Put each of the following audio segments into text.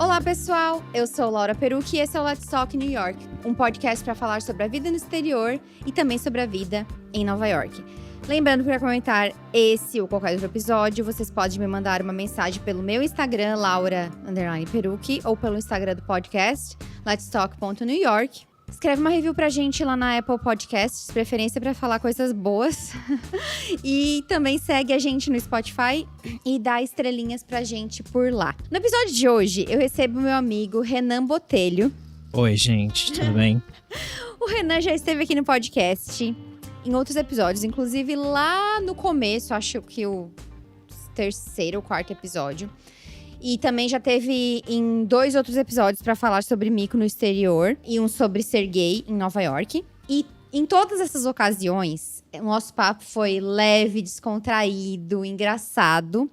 Olá, pessoal! Eu sou Laura Perucchi e esse é o Let's Talk New York, um podcast para falar sobre a vida no exterior e também sobre a vida em Nova York. Lembrando que para comentar esse ou qualquer outro episódio, vocês podem me mandar uma mensagem pelo meu Instagram, Laura_Perucchi, ou pelo Instagram do podcast, letstalk.newyork. Escreve uma review pra gente lá na Apple Podcasts, de preferência para falar coisas boas. E também segue a gente no Spotify e dá estrelinhas pra gente por lá. No episódio de hoje, eu recebo meu amigo Renan Botelho. Oi, gente, tudo bem? O Renan já esteve aqui no podcast em outros episódios, inclusive lá no começo, acho que o terceiro ou quarto episódio. E também já teve em 2 outros episódios para falar sobre mico no exterior e um sobre ser gay em Nova York. E em todas essas ocasiões, o nosso papo foi leve, descontraído, engraçado.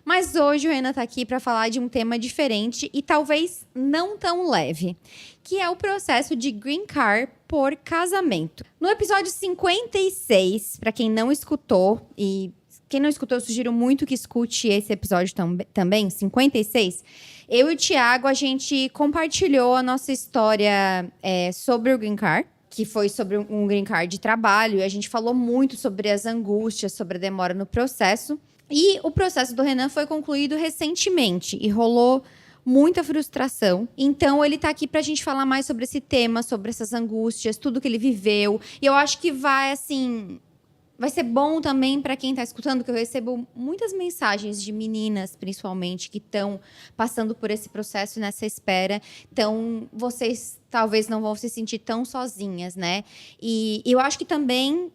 Mas hoje o Renan tá aqui para falar de um tema diferente e talvez não tão leve, que é o processo de Green Card por casamento. No episódio 56, para quem não escutou, e quem não escutou, eu sugiro muito que escute esse episódio também, 56. Eu e o Thiago, a gente compartilhou a nossa história sobre o Green Card, que foi sobre um Green Card de trabalho. E a gente falou muito sobre as angústias, sobre a demora no processo. E o processo do Renan foi concluído recentemente e rolou muita frustração. Então, ele tá aqui pra gente falar mais sobre esse tema, sobre essas angústias, tudo que ele viveu. E eu acho que vai ser bom também para quem está escutando, que eu recebo muitas mensagens de meninas, principalmente, que estão passando por esse processo nessa espera. Então, vocês talvez não vão se sentir tão sozinhas, né? E eu acho que também,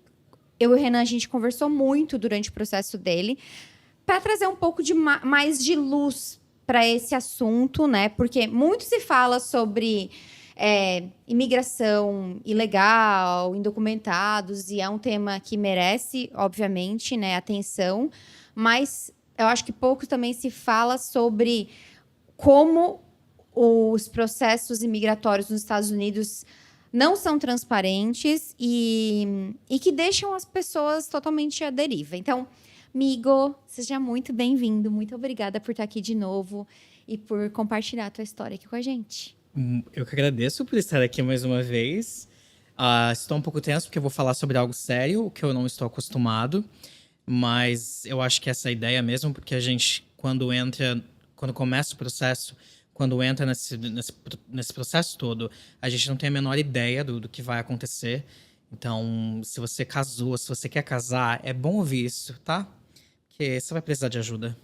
eu e o Renan, a gente conversou muito durante o processo dele para trazer um pouco de mais de luz para esse assunto, né? Porque muito se fala sobre imigração ilegal, indocumentados, e é um tema que merece, obviamente, né, atenção, mas eu acho que pouco também se fala sobre como os processos imigratórios nos Estados Unidos não são transparentes e que deixam as pessoas totalmente à deriva. Então, amigo, seja muito bem-vindo, muito obrigada por estar aqui de novo e por compartilhar a tua história aqui com a gente. Eu que agradeço por estar aqui mais uma vez. Estou um pouco tenso porque eu vou falar sobre algo sério, o que eu não estou acostumado. Mas eu acho que essa é a ideia mesmo, porque a gente, quando começa o processo, quando entra nesse processo todo, a gente não tem a menor ideia do que vai acontecer. Então, se você casou, se você quer casar, é bom ouvir isso, tá? Porque você vai precisar de ajuda.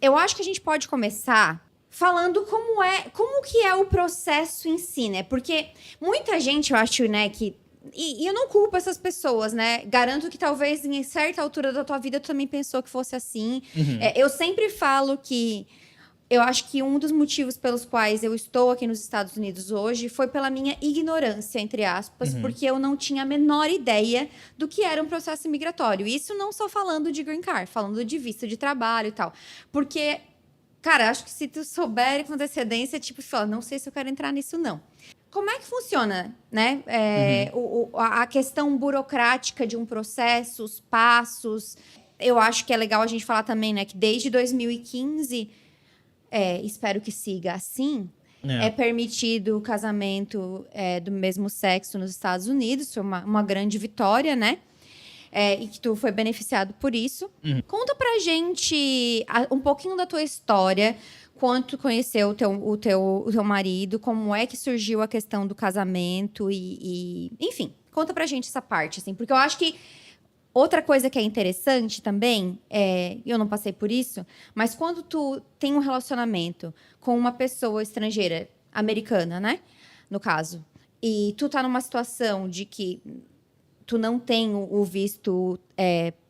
Eu acho que a gente pode começar falando como que é o processo em si, né? Porque muita gente, eu acho, né, que... E eu não culpo essas pessoas, né? Garanto que talvez em certa altura da tua vida tu também pensou que fosse assim. Uhum. Eu sempre falo que eu acho que um dos motivos pelos quais eu estou aqui nos Estados Unidos hoje foi pela minha ignorância, entre aspas, porque eu não tinha a menor ideia do que era um processo imigratório. Isso não só falando de Green Card, falando de visto de trabalho e tal. Porque... Cara, acho que se tu souber com antecedência, tipo, fala, não sei se eu quero entrar nisso, não. Como é que funciona, né? A questão burocrática de um processo, os passos. Eu acho que é legal a gente falar também, né? Que desde 2015, espero que siga assim, é permitido o casamento do mesmo sexo nos Estados Unidos. Foi uma grande vitória, né? E que tu foi beneficiado por isso. Conta pra gente um pouquinho da tua história, quando tu conheceu o teu marido, como é que surgiu a questão do casamento enfim, conta pra gente essa parte, assim, porque eu acho que outra coisa que é interessante também, eu não passei por isso, mas quando tu tem um relacionamento com uma pessoa estrangeira, americana, né, no caso, e tu tá numa situação de que tu não tem o visto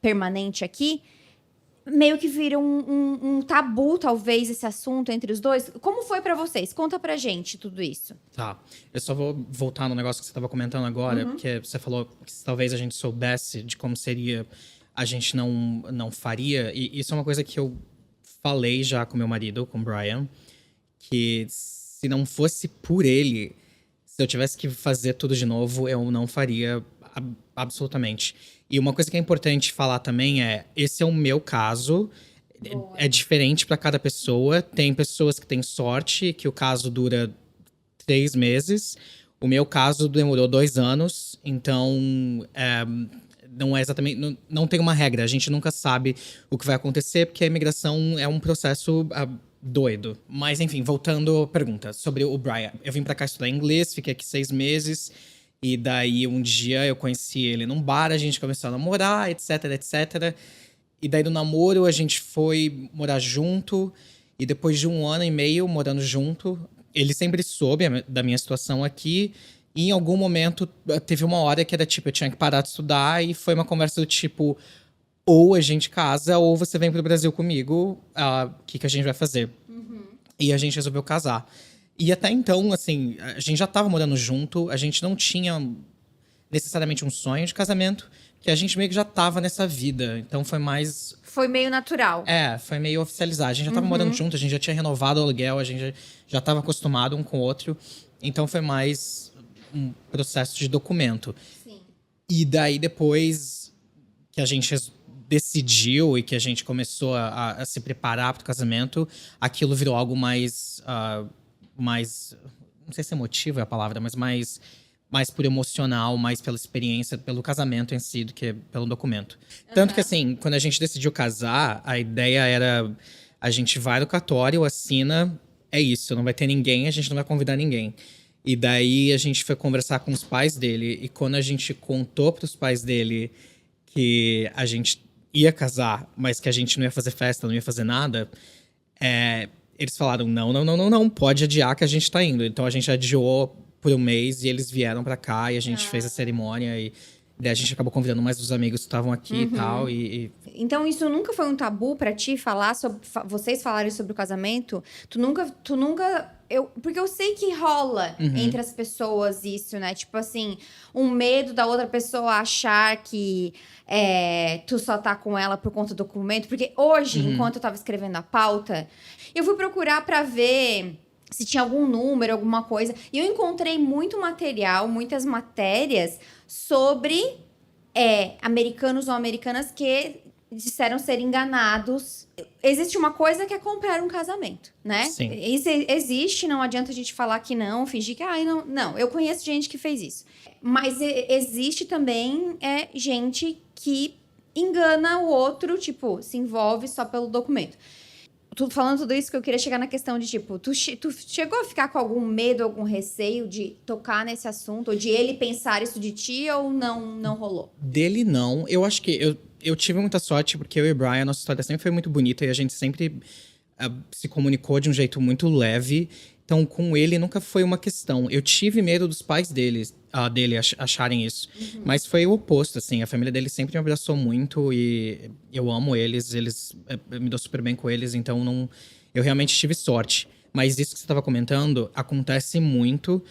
permanente aqui, meio que vira um tabu, talvez, esse assunto entre os dois. Como foi pra vocês? Conta pra gente tudo isso. Tá. Eu só vou voltar no negócio que você estava comentando agora, porque você falou que talvez a gente soubesse de como seria, a gente não faria. E isso é uma coisa que eu falei já com meu marido, com o Brian, que se não fosse por ele, se eu tivesse que fazer tudo de novo, eu não faria absolutamente. E uma coisa que é importante falar também esse é o meu caso. é diferente para cada pessoa. Tem pessoas que têm sorte, que o caso dura 3 meses. O meu caso demorou 2 anos. Então, não é exatamente… Não tem uma regra. A gente nunca sabe o que vai acontecer, porque a imigração é um processo doido. Mas, enfim, voltando à pergunta sobre o Brian. Eu vim pra cá estudar inglês, fiquei aqui 6 meses. E daí, um dia, eu conheci ele num bar, a gente começou a namorar, etc, etc. E daí, do namoro, a gente foi morar junto. E depois de 1 ano e meio morando junto, ele sempre soube da minha situação aqui. E em algum momento, teve uma hora que era tipo, eu tinha que parar de estudar. E foi uma conversa do tipo, ou a gente casa, ou você vem pro Brasil comigo. O que a gente vai fazer? E a gente resolveu casar. E até então, assim, a gente já tava morando junto. A gente não tinha necessariamente um sonho de casamento. Que a gente meio que já tava nessa vida. Então foi mais… Foi meio natural. Foi meio oficializar. A gente já tava morando junto, a gente já tinha renovado o aluguel, a gente já tava acostumado um com o outro. Então foi mais um processo de documento. Sim. E daí depois que a gente decidiu e que a gente começou a se preparar para o casamento, aquilo virou algo mais, não sei se emotivo é a palavra, mas mais por emocional, mais pela experiência, pelo casamento em si, do que pelo documento. Tanto que, assim, quando a gente decidiu casar, a ideia era… A gente vai no cartório, assina, é isso, não vai ter ninguém, a gente não vai convidar ninguém. E daí a gente foi conversar com os pais dele, e quando a gente contou para os pais dele que a gente ia casar, mas que a gente não ia fazer festa, não ia fazer nada, eles falaram, não, pode adiar que a gente tá indo. Então a gente adiou por 1 mês e eles vieram pra cá e a gente fez a cerimônia e daí a gente acabou convidando mais os amigos que estavam aqui e tal. Então isso nunca foi um tabu pra ti falar sobre… Vocês falarem sobre o casamento? Tu nunca… Porque eu sei que rola entre as pessoas isso, né? Tipo assim, um medo da outra pessoa achar que tu só tá com ela por conta do documento. Porque hoje, enquanto eu tava escrevendo a pauta, eu fui procurar pra ver se tinha algum número, alguma coisa. E eu encontrei muito material, muitas matérias sobre americanos ou americanas que disseram ser enganados. Existe uma coisa que é comprar um casamento, né? Sim. Isso existe, não adianta a gente falar que não, fingir que… não. Não, eu conheço gente que fez isso. Mas existe também gente que engana o outro, tipo, se envolve só pelo documento. Falando tudo isso, que eu queria chegar na questão de, tipo, tu chegou a ficar com algum medo, algum receio de tocar nesse assunto? Ou de ele pensar isso de ti, ou não rolou? Dele, não. Eu acho que eu tive muita sorte, porque eu e o Brian, a nossa história sempre foi muito bonita e a gente sempre se comunicou de um jeito muito leve. Então, com ele, nunca foi uma questão. Eu tive medo dos pais dele acharem isso. Mas foi o oposto, assim. A família dele sempre me abraçou muito e eu amo eles. Eu me dou super bem com eles, então eu realmente tive sorte. Mas isso que você estava comentando acontece muito.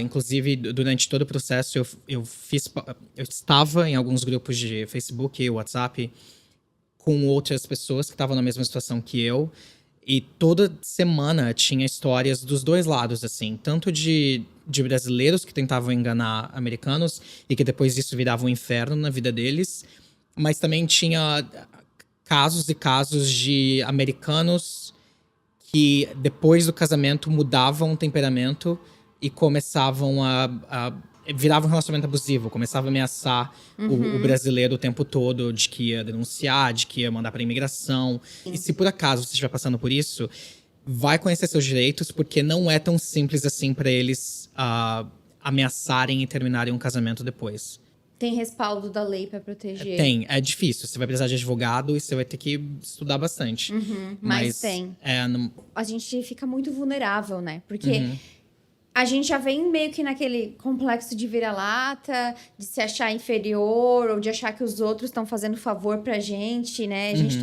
Inclusive, durante todo o processo, eu estava em alguns grupos de Facebook e WhatsApp com outras pessoas que estavam na mesma situação que eu. E toda semana tinha histórias dos dois lados, assim. Tanto de brasileiros que tentavam enganar americanos e que depois disso virava um inferno na vida deles. Mas também tinha casos e casos de americanos que depois do casamento mudavam o temperamento e começavam virava um relacionamento abusivo, começava a ameaçar o brasileiro o tempo todo de que ia denunciar, de que ia mandar pra imigração. E se por acaso você estiver passando por isso, vai conhecer seus direitos, porque não é tão simples assim pra eles ameaçarem e terminarem um casamento depois. Tem respaldo da lei pra proteger? Tem, é difícil. Você vai precisar de advogado e você vai ter que estudar bastante. Mas tem. A gente fica muito vulnerável, né? Porque… A gente já vem meio que naquele complexo de vira-lata, de se achar inferior, ou de achar que os outros estão fazendo favor pra gente, né? A gente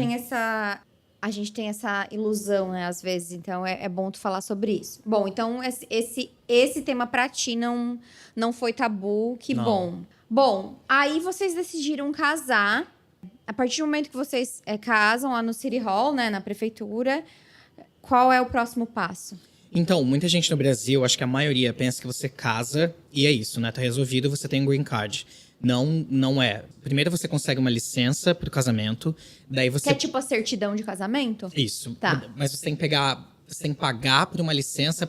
tem essa ilusão, né, às vezes. Então, é bom tu falar sobre isso. Bom, então, esse tema pra ti não foi tabu, que não. bom. Bom, aí vocês decidiram casar. A partir do momento que vocês casam lá no City Hall, né, na prefeitura, qual é o próximo passo? Então, muita gente no Brasil, acho que a maioria pensa que você casa e é isso, né? Tá resolvido, você tem um green card. Não é. Primeiro você consegue uma licença pro casamento, daí Que você... é tipo a certidão de casamento? Isso. Tá. Mas você tem que pagar por uma licença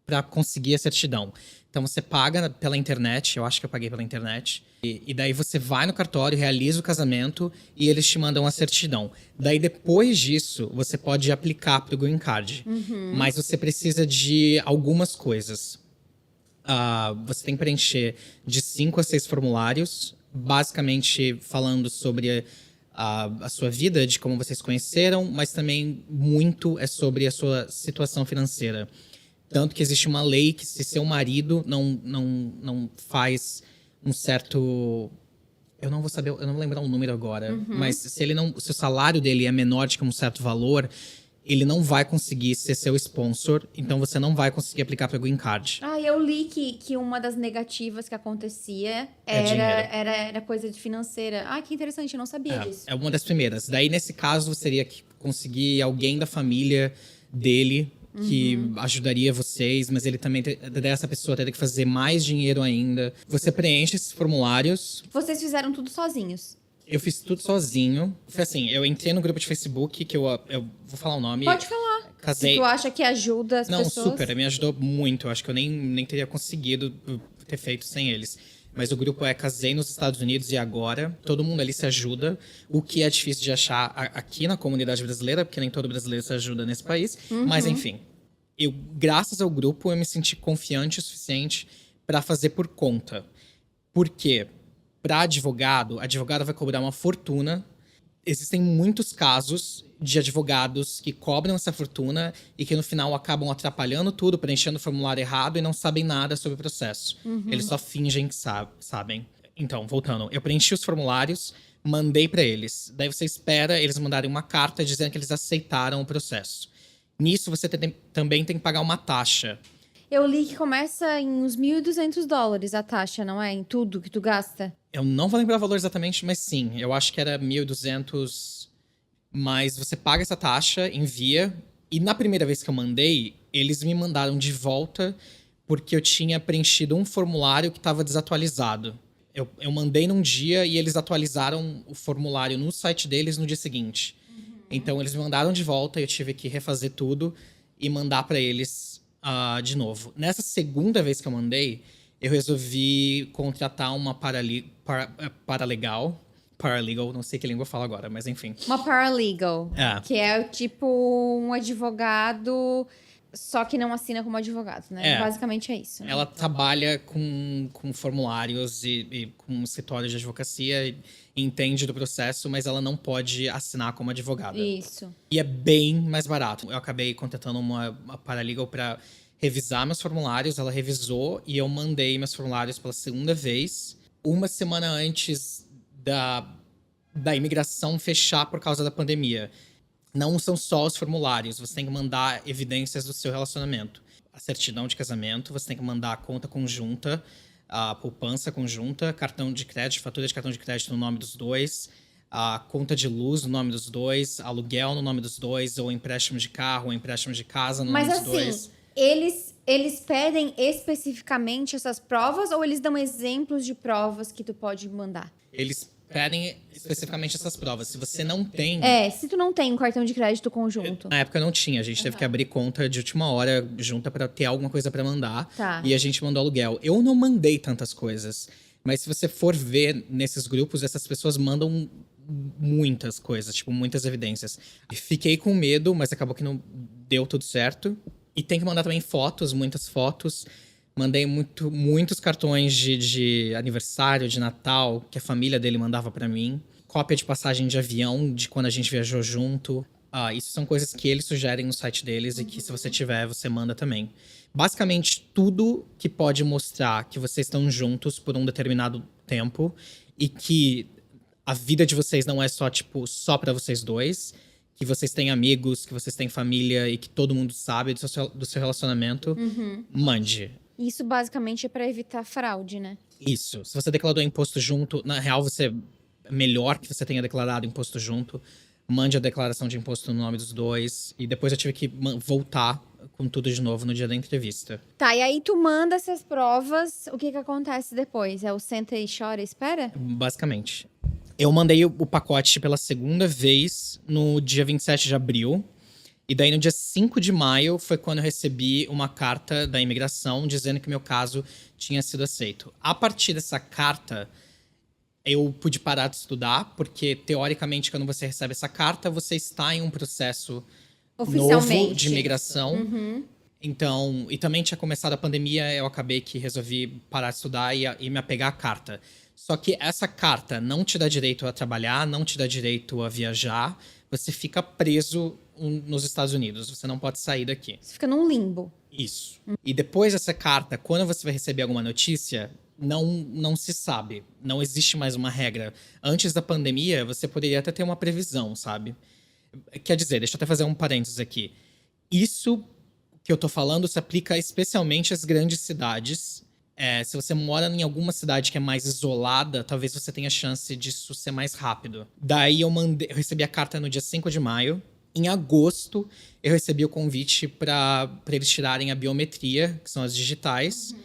pra conseguir a certidão. Então você paga pela internet, eu acho que eu paguei pela internet. E daí você vai no cartório, realiza o casamento e eles te mandam a certidão. Daí depois disso, você pode aplicar pro Green Card. Mas você precisa de algumas coisas. Você tem que preencher de 5 a 6 formulários, basicamente falando sobre a sua vida, de como vocês conheceram, mas também muito é sobre a sua situação financeira. Tanto que existe uma lei que se seu marido não faz um certo... Eu não vou lembrar o número agora, mas se o salário dele é menor de que um certo valor, ele não vai conseguir ser seu sponsor, então você não vai conseguir aplicar para o Green Card. Eu li que uma das negativas que acontecia dinheiro. era coisa de financeira. Que interessante, eu não sabia disso. É uma das primeiras. Daí, nesse caso, você teria que conseguir alguém da família dele que ajudaria vocês, mas ele também, dessa pessoa, teria que fazer mais dinheiro ainda. Você preenche esses formulários. Vocês fizeram tudo sozinhos? Eu fiz tudo sozinho. Foi assim, eu entrei no grupo de Facebook, que eu vou falar o nome. Pode falar. Casei. Se tu acha que ajuda as pessoas. Não, super, me ajudou muito. Eu acho que eu nem teria conseguido ter feito sem eles. Mas o grupo é Casei nos Estados Unidos e Agora. Todo mundo ali se ajuda. O que é difícil de achar aqui na comunidade brasileira, porque nem todo brasileiro se ajuda nesse país. Mas, enfim. Graças ao grupo, eu me senti confiante o suficiente para fazer por conta. Por quê? Para advogado vai cobrar uma fortuna. Existem muitos casos de advogados que cobram essa fortuna e que no final acabam atrapalhando tudo, preenchendo o formulário errado e não sabem nada sobre o processo. Eles só fingem que sabem. Então, voltando, eu preenchi os formulários, mandei para eles. Daí você espera eles mandarem uma carta dizendo que eles aceitaram o processo. Nisso, você também tem que pagar uma taxa. Eu li que começa em uns $1.200 a taxa, não é? Em tudo que tu gasta. Eu não vou lembrar o valor exatamente, mas sim, eu acho que era 1.200. Mas você paga essa taxa, envia. E na primeira vez que eu mandei, eles me mandaram de volta porque eu tinha preenchido um formulário que estava desatualizado. Eu mandei num dia e eles atualizaram o formulário no site deles no dia seguinte. Então eles me mandaram de volta e eu tive que refazer tudo e mandar para eles de novo. Nessa segunda vez que eu mandei, eu resolvi contratar uma paralegal, não sei que língua eu falo agora, mas enfim. Uma paralegal, É. que é tipo um advogado, só que não assina como advogado, né? É. Basicamente é isso. Né? Ela trabalha com formulários e com escritórios de advocacia e entende do processo, mas ela não pode assinar como advogada. Isso. E é bem mais barato. Eu acabei contratando uma paralegal para revisar meus formulários, ela revisou e eu mandei meus formulários pela segunda vez, uma semana antes da imigração fechar por causa da pandemia. Não são só os formulários, você tem que mandar evidências do seu relacionamento. A certidão de casamento, você tem que mandar a conta conjunta, a poupança conjunta, cartão de crédito, fatura de cartão de crédito no nome dos dois, a conta de luz no nome dos dois, aluguel no nome dos dois, ou empréstimo de carro, ou empréstimo de casa no nome dos dois. Eles pedem especificamente essas provas ou eles dão exemplos de provas que tu pode mandar? Eles pedem especificamente essas provas. Se você não tem... Se tu não tem um cartão de crédito conjunto. Na época não tinha. A gente teve que abrir conta de última hora junta pra ter alguma coisa pra mandar. Tá. E a gente mandou aluguel. Eu não mandei tantas coisas. Mas se você for ver nesses grupos, essas pessoas mandam muitas coisas. Tipo, muitas evidências. E fiquei com medo, mas acabou que não deu tudo certo. E tem que mandar também fotos, muitas fotos. Mandei muitos cartões de aniversário, de Natal, que a família dele mandava pra mim. Cópia de passagem de avião, de quando a gente viajou junto. Isso são coisas que eles sugerem no site deles e que se você tiver, você manda também. Basicamente, tudo que pode mostrar que vocês estão juntos por um determinado tempo e que a vida de vocês não é só pra vocês dois. Que vocês têm amigos, que vocês têm família e que todo mundo sabe do seu relacionamento. Mande. Isso basicamente é pra evitar fraude, né? Isso. Se você declarou imposto junto, na real, é melhor que você tenha declarado imposto junto. Mande a declaração de imposto no nome dos dois. E depois eu tive que voltar com tudo de novo no dia da entrevista. Tá, e aí tu manda essas provas, o que acontece depois? É o senta e chora e espera? Basicamente. Eu mandei o pacote pela segunda vez no dia 27 de abril. E daí, no dia 5 de maio, foi quando eu recebi uma carta da imigração dizendo que meu caso tinha sido aceito. A partir dessa carta, eu pude parar de estudar, porque, teoricamente, quando você recebe essa carta, você está em um processo novo de imigração. Então, e também tinha começado a pandemia, eu acabei que resolvi parar de estudar e me apegar à carta. Só que essa carta não te dá direito a trabalhar, não te dá direito a viajar. Você fica preso nos Estados Unidos, você não pode sair daqui. Você fica num limbo. Isso. E depois dessa carta, quando você vai receber alguma notícia, não se sabe. Não existe mais uma regra. Antes da pandemia, você poderia até ter uma previsão, sabe? Quer dizer, deixa eu até fazer um parênteses aqui. Isso que eu tô falando se aplica especialmente às grandes cidades. Se você mora em alguma cidade que é mais isolada, talvez você tenha chance disso ser mais rápido. Daí eu recebi a carta no dia 5 de maio. Em agosto, eu recebi o convite para eles tirarem a biometria, que são as digitais.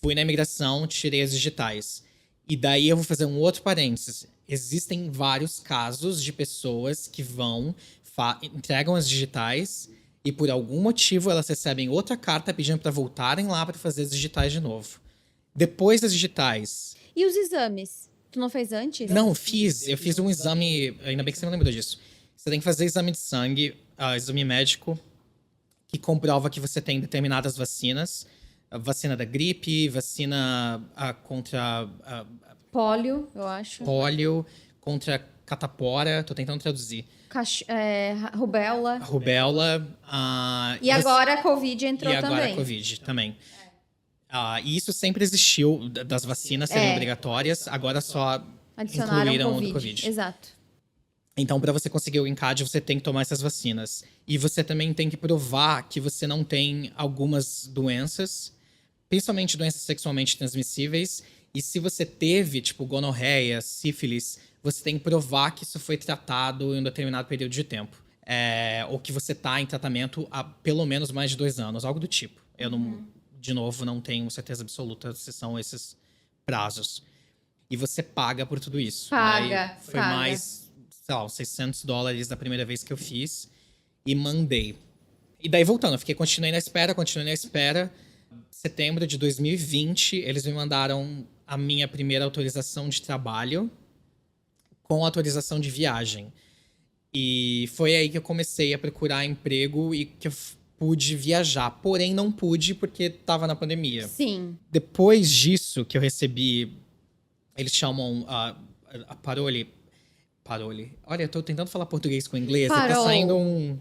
Fui na imigração, tirei as digitais. E daí eu vou fazer um outro parênteses. Existem vários casos de pessoas que entregam as digitais e por algum motivo elas recebem outra carta pedindo para voltarem lá para fazer as digitais de novo. Depois das digitais... E os exames? Tu não fez antes? Não, eu fiz um exame, ainda bem que você me lembrou disso. Você tem que fazer exame de sangue, exame médico, que comprova que você tem determinadas vacinas. A vacina da gripe, vacina contra... Pólio, eu acho. Pólio, contra catapora, tô tentando traduzir. Rubéola. Rubéola. E agora a Covid entrou também. E agora a Covid também. E isso sempre existiu, das vacinas serem obrigatórias, agora só incluíram o do Covid. Exato. Então, para você conseguir o ENCAD, você tem que tomar essas vacinas. E você também tem que provar que você não tem algumas doenças, principalmente doenças sexualmente transmissíveis. E se você teve, tipo, gonorreia, sífilis, você tem que provar que isso foi tratado em um determinado período de tempo. Ou que você está em tratamento há pelo menos mais de 2 anos, algo do tipo. Eu não, de novo, não tenho certeza absoluta se são esses prazos. E você paga por tudo isso. Paga. Foi mais, sei lá, uns $600 da primeira vez que eu fiz. E mandei. E daí, voltando, continuei na espera. Setembro de 2020, eles me mandaram a minha primeira autorização de trabalho com autorização de viagem. E foi aí que eu comecei a procurar emprego e que eu pude viajar. Porém, não pude porque estava na pandemia. Sim. Depois disso que eu recebi, eles chamam a parole. Olha, eu tô tentando falar português com inglês. Tá saindo um...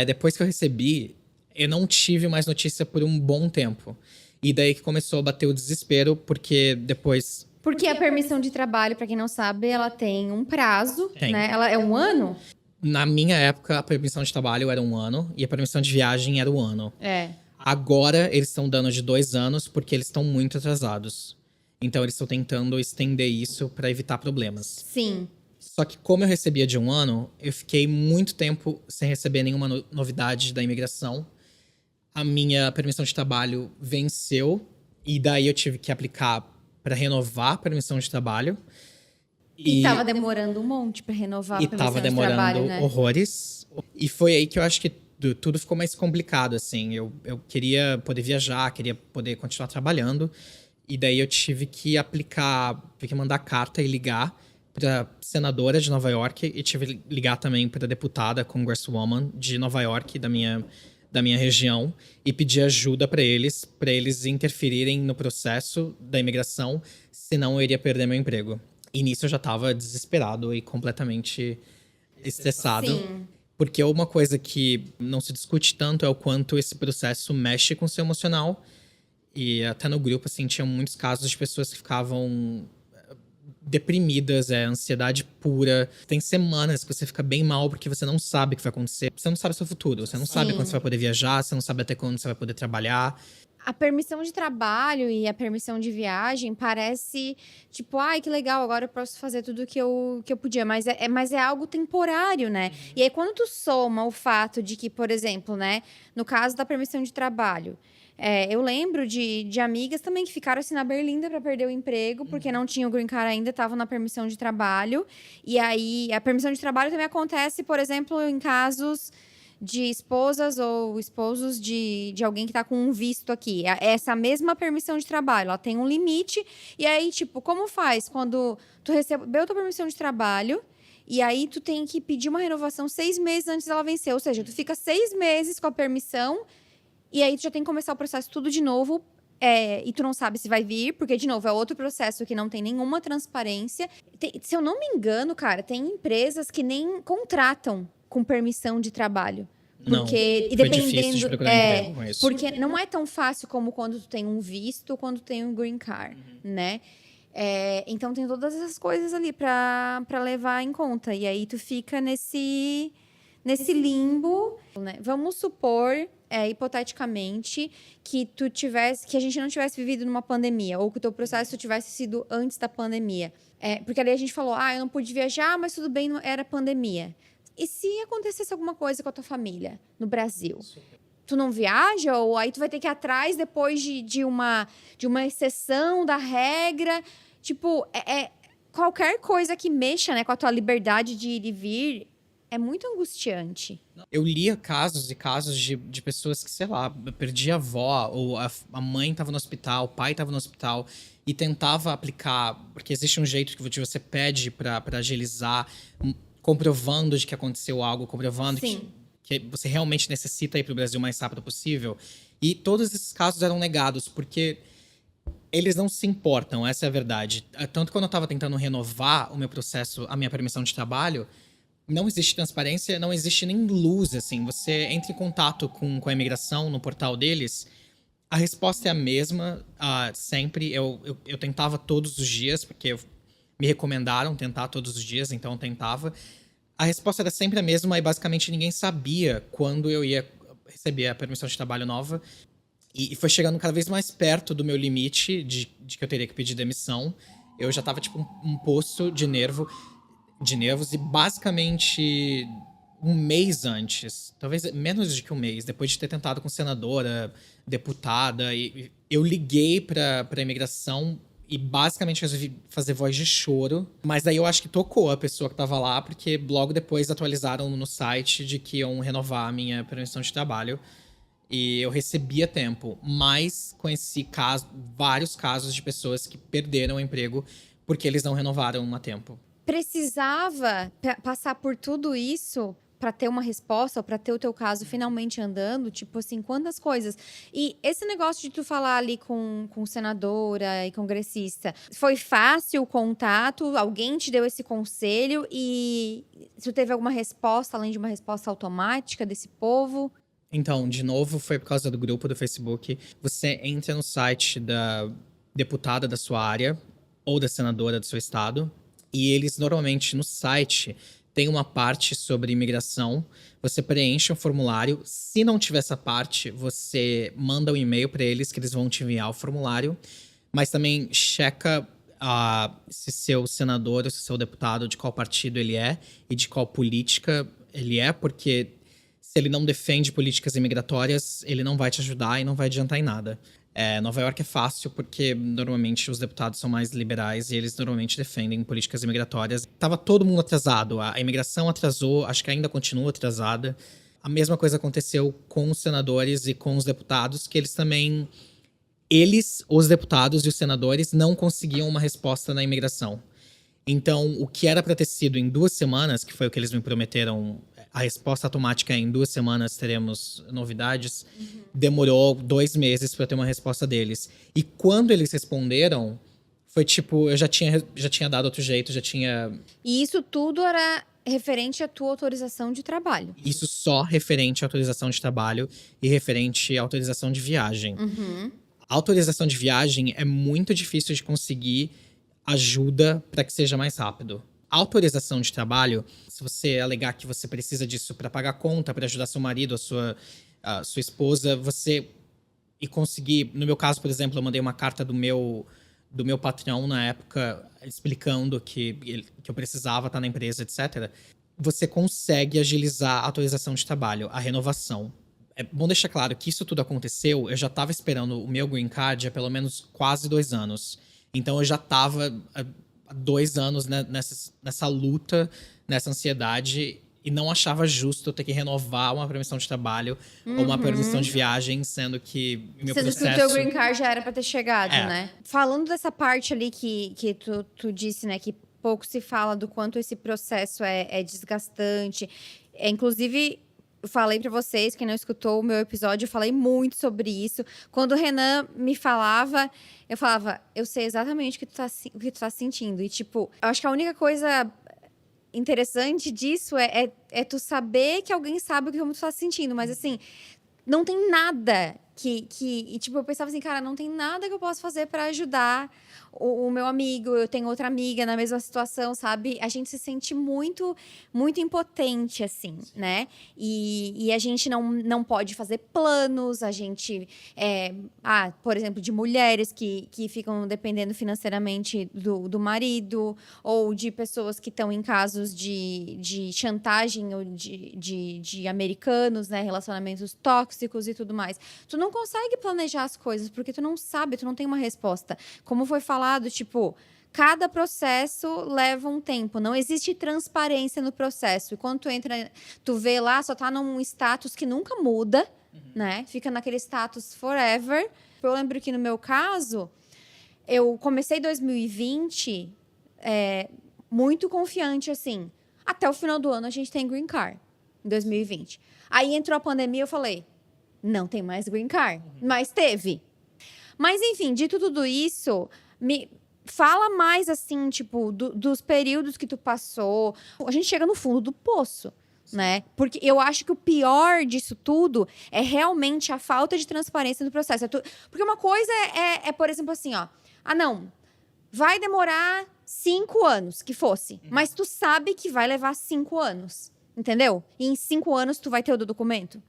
depois que eu recebi, eu não tive mais notícia por um bom tempo. E daí que começou a bater o desespero, porque depois... Porque a permissão de trabalho, pra quem não sabe, ela tem um prazo, Tem. né? Ela é 1 ano? Na minha época, a permissão de trabalho era 1 ano e a permissão de viagem era 1 ano. Agora, eles estão dando de 2 anos porque eles estão muito atrasados. Então, eles estão tentando estender isso para evitar problemas. Sim. Só que como eu recebia de 1 ano, eu fiquei muito tempo sem receber nenhuma novidade da imigração. A minha permissão de trabalho venceu e daí eu tive que aplicar para renovar a permissão de trabalho. E tava demorando um monte para renovar a permissão de trabalho, né? E tava demorando horrores. E foi aí que eu acho que tudo ficou mais complicado, assim. Eu queria poder viajar, queria poder continuar trabalhando. E daí eu tive que mandar carta e ligar para senadora de Nova York e tive que ligar também para deputada congresswoman de Nova York, da minha região, e pedir ajuda para eles interferirem no processo da imigração, senão eu iria perder meu emprego. E nisso eu já estava desesperado e completamente estressado. Sim. Porque uma coisa que não se discute tanto é o quanto esse processo mexe com o seu emocional. E até no grupo, assim, tinha muitos casos de pessoas que ficavam deprimidas, ansiedade pura. Tem semanas que você fica bem mal porque você não sabe o que vai acontecer. Você não sabe o seu futuro, você não sabe quando você vai poder viajar, você não sabe até quando você vai poder trabalhar. A permissão de trabalho e a permissão de viagem parece, tipo, ai, que legal, agora eu posso fazer tudo que eu podia. Mas é algo temporário, né? E aí, quando tu soma o fato de que, por exemplo, né, no caso da permissão de trabalho, eu lembro de amigas também que ficaram assim na berlinda para perder o emprego, porque não tinham o green card ainda, estavam na permissão de trabalho. E aí, a permissão de trabalho também acontece, por exemplo, em casos de esposas ou esposos de alguém que tá com um visto aqui. Essa mesma permissão de trabalho, ela tem um limite. E aí, tipo, como faz quando tu recebeu tua permissão de trabalho e aí tu tem que pedir uma renovação 6 meses antes dela vencer? Ou seja, tu fica 6 meses com a permissão e aí tu já tem que começar o processo tudo de novo. E tu não sabe se vai vir, porque, de novo, é outro processo que não tem nenhuma transparência. Se eu não me engano, cara, tem empresas que nem contratam com permissão de trabalho. Porque, não, foi difícil de procurar emprego com isso. Porque não é tão fácil como quando tu tem um visto, quando tu tem um green card, né? Então, tem todas essas coisas ali pra levar em conta. E aí, tu fica nesse limbo, né? Vamos supor, hipoteticamente, que a gente não tivesse vivido numa pandemia, ou que o teu processo tivesse sido antes da pandemia. Porque ali a gente falou, eu não pude viajar, mas tudo bem, não era pandemia. E se acontecesse alguma coisa com a tua família no Brasil? Tu não viaja? Ou aí tu vai ter que ir atrás depois de uma exceção da regra? Tipo, qualquer coisa que mexa, né, com a tua liberdade de ir e vir é muito angustiante. Eu lia casos e casos de pessoas que, sei lá, perdia a avó, ou a mãe estava no hospital, o pai estava no hospital, e tentava aplicar, porque existe um jeito que você pede para agilizar, comprovando de que aconteceu algo, comprovando que você realmente necessita ir para o Brasil o mais rápido possível. E todos esses casos eram negados, porque eles não se importam, essa é a verdade. Tanto quando eu estava tentando renovar o meu processo, a minha permissão de trabalho, não existe transparência, não existe nem luz, assim. Você entra em contato com a imigração no portal deles, a resposta é a mesma, sempre. Eu tentava todos os dias, porque me recomendaram tentar todos os dias, então eu tentava. A resposta era sempre a mesma e basicamente ninguém sabia quando eu ia receber a permissão de trabalho nova. E foi chegando cada vez mais perto do meu limite de que eu teria que pedir demissão. Eu já tava tipo um poço de nervos e basicamente um mês antes, talvez menos de que um mês, depois de ter tentado com senadora, deputada, e eu liguei pra imigração e basicamente resolvi fazer voz de choro. Mas daí eu acho que tocou a pessoa que tava lá, porque logo depois atualizaram no site de que iam renovar a minha permissão de trabalho. E eu recebi a tempo. Mas conheci vários casos de pessoas que perderam o emprego porque eles não renovaram a tempo. Precisava passar por tudo isso para ter uma resposta, ou para ter o teu caso finalmente andando? Tipo assim, quantas coisas. E esse negócio de tu falar ali com senadora e congressista, foi fácil o contato? Alguém te deu esse conselho? E tu teve alguma resposta, além de uma resposta automática desse povo? Então, de novo, foi por causa do grupo do Facebook. Você entra no site da deputada da sua área ou da senadora do seu estado. E eles, normalmente, no site, tem uma parte sobre imigração. Você preenche um formulário. Se não tiver essa parte, você manda um e-mail para eles que eles vão te enviar o formulário. Mas também checa se seu senador ou se seu deputado, de qual partido ele é e de qual política ele é, porque se ele não defende políticas imigratórias, ele não vai te ajudar e não vai adiantar em nada. Nova York é fácil porque normalmente os deputados são mais liberais e eles normalmente defendem políticas imigratórias. Tava todo mundo atrasado, a imigração atrasou, acho que ainda continua atrasada. A mesma coisa aconteceu com os senadores e com os deputados, que eles também... os deputados e os senadores, não conseguiam uma resposta na imigração. Então, o que era para ter sido em 2 semanas, que foi o que eles me prometeram, a resposta automática em 2 semanas teremos novidades, demorou 2 meses para ter uma resposta deles. E quando eles responderam, foi tipo, eu já tinha dado outro jeito, já tinha... E isso tudo era referente à tua autorização de trabalho? Isso só referente à autorização de trabalho e referente à autorização de viagem. A autorização de viagem é muito difícil de conseguir ajuda para que seja mais rápido. A autorização de trabalho, se você alegar que você precisa disso para pagar conta, para ajudar seu marido, a sua esposa, você e consegui. No meu caso, por exemplo, eu mandei uma carta do meu patrão na época, explicando que eu precisava estar na empresa, etc. Você consegue agilizar a atualização de trabalho, a renovação. É bom deixar claro que isso tudo aconteceu, eu já estava esperando o meu green card há pelo menos quase 2 anos. Então eu já estava há 2 anos nessa luta, nessa ansiedade, e não achava justo eu ter que renovar uma permissão de trabalho ou uma permissão de viagem, sendo que o meu Sendo processo... que o teu green card já era pra ter chegado, É. né? Falando dessa parte ali que tu disse, né? Que pouco se fala do quanto esse processo é desgastante. Inclusive, eu falei pra vocês, quem não escutou o meu episódio, eu falei muito sobre isso. Quando o Renan me falava, eu falava, eu sei exatamente o que tu tá sentindo. E, tipo, eu acho que a única coisa interessante disso é tu saber que alguém sabe o que tu tá sentindo. Mas, assim, não tem nada e, tipo, eu pensava assim, cara, não tem nada que eu possa fazer pra ajudar o meu amigo. Eu tenho outra amiga na mesma situação, sabe? A gente se sente muito, muito impotente, assim, né? E a gente não pode fazer planos, a gente... por exemplo, de mulheres que ficam dependendo financeiramente do marido, ou de pessoas que estão em casos de chantagem ou de americanos, né? Relacionamentos tóxicos e tudo mais. Tu não consegue planejar as coisas, porque tu não sabe, tu não tem uma resposta. Como foi falado, tipo, cada processo leva um tempo. Não existe transparência no processo. E quando tu entra, tu vê lá, só tá num status que nunca muda, né? Fica naquele status forever. Eu lembro que no meu caso, eu comecei 2020 muito confiante, assim. Até o final do ano a gente tem green card, em 2020. Aí entrou a pandemia, eu falei... Não tem mais green card, mas teve. Mas, enfim, dito tudo isso, me fala mais, assim, tipo, dos períodos que tu passou. A gente chega no fundo do poço, né? Porque eu acho que o pior disso tudo é realmente a falta de transparência no processo. Porque uma coisa por exemplo, assim, ó. Ah, não, vai demorar 5 anos, que fosse. Mas tu sabe que vai levar 5 anos, entendeu? E em 5 anos tu vai ter o do documento.